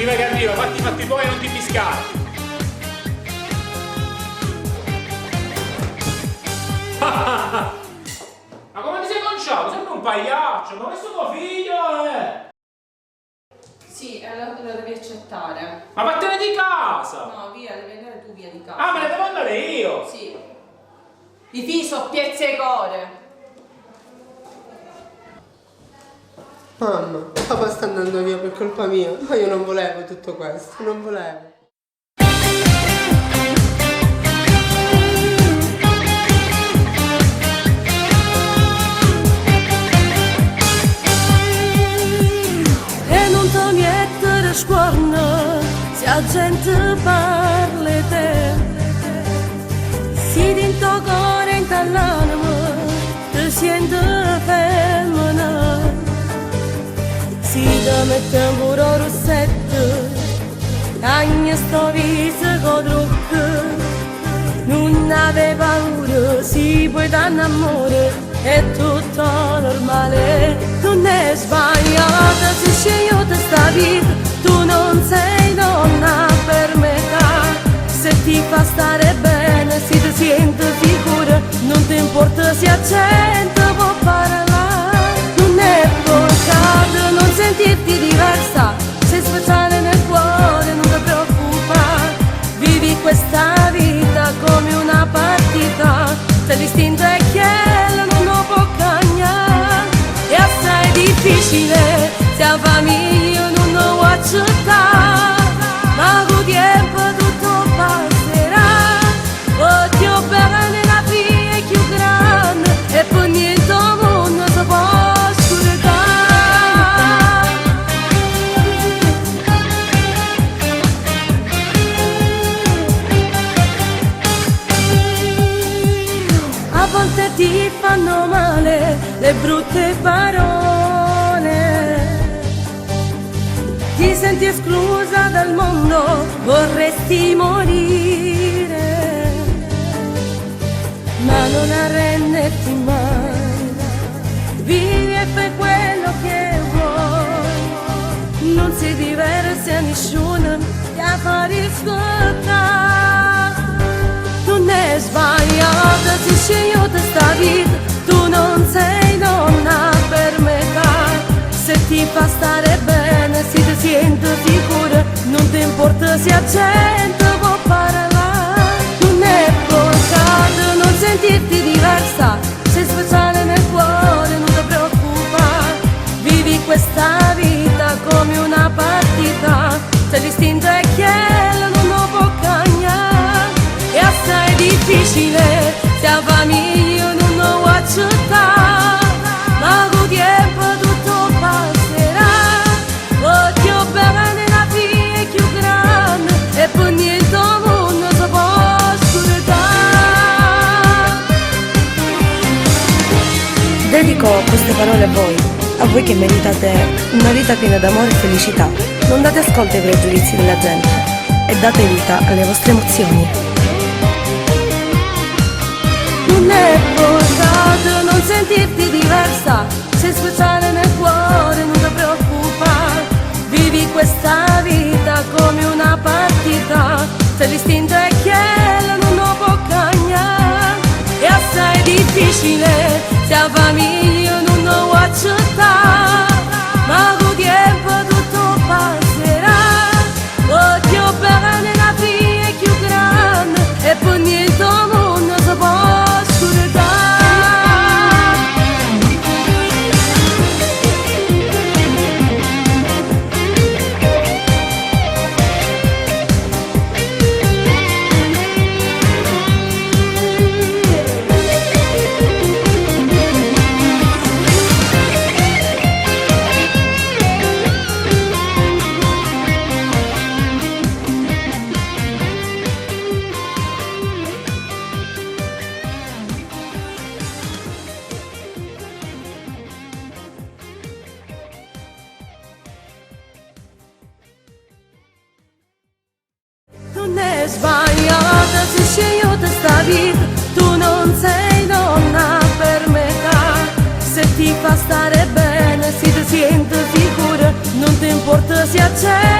Viva che arriva, fatti i fatti tuoi e non ti biscare. Ma come ti sei conciato? Sembra un pagliaccio, ma questo tuo figlio è... Sì, lo devi accettare. Ma vattene di casa! No, via, devi andare tu via di casa. Ah, me ne devo andare io! Sì. I figli sono pizzecore. Mamma, papà sta andando via per colpa mia, ma io non volevo tutto questo, non volevo. E non ti mettere scorno se la gente parla di te. Si dinto cuore in l'anima ti senti femmina. Si ti mette un puro rossetto, cagna sto viso con trucco. Non aveva paura, si puoi dare amore, è tutto normale. Non è sbagliata se scegli sta vita, tu non sei donna per metà. Se ti fa stare bene, si ti sente sicura, non ti importa se la gente può parlare. Non è peccato non sentirti diversa, sei speciale nel cuore, non ti preoccupare. Vivi questa vita come una partita, se l'istinto è chiaro non lo può cambiare. È assai difficile, se la famiglia non lo può accettare, ma con tempo tutto passerà. Oddio bene la via è più grande e per niente al mondo si può scordare. A volte ti fanno male le brutte parole, ti senti esclusa dal mondo, vorresti morire, ma non arrenderti mai, vivi e fai quello che vuoi, non si diverse a nessuno, ti affari scottare. Non è sbagliata se scegli sta vita, tu non sei donna per metà. Se ti fa stare bene, se ti senti sicura, non ti importa se la gente può parlare. Non è peccato non sentirti diversa, sei speciale nel cuore, non ti preoccupare. Vivi questa vita come una partita, se l'istinto è chiaro non lo può cambiare. È assai difficile, se la famiglia non lo può accettare, ma con tempo tutto passerà. Oddio bene la via è più grande e per niente al mondo si può scordare. Dedico queste parole a voi che meritate una vita piena d'amore e felicità. Non date ascolto ai pregiudizi della gente e date vita alle vostre emozioni. Non è peccato non sentirti diversa, sei speciale nel cuore, non ti preoccupare. Vivi questa vita come una partita, se l'istinto è chiaro non lo può cambiare. È assai difficile, se la famiglia non lo può accettare, ma con tempo tutto passerà. Oddio bene la via è più grande e per niente al mondo si può. Non è sbagliata se scegli sta vita, tu non sei donna per metà. Se ti fa stare bene, se ti senti sicura, non ti importa se c'è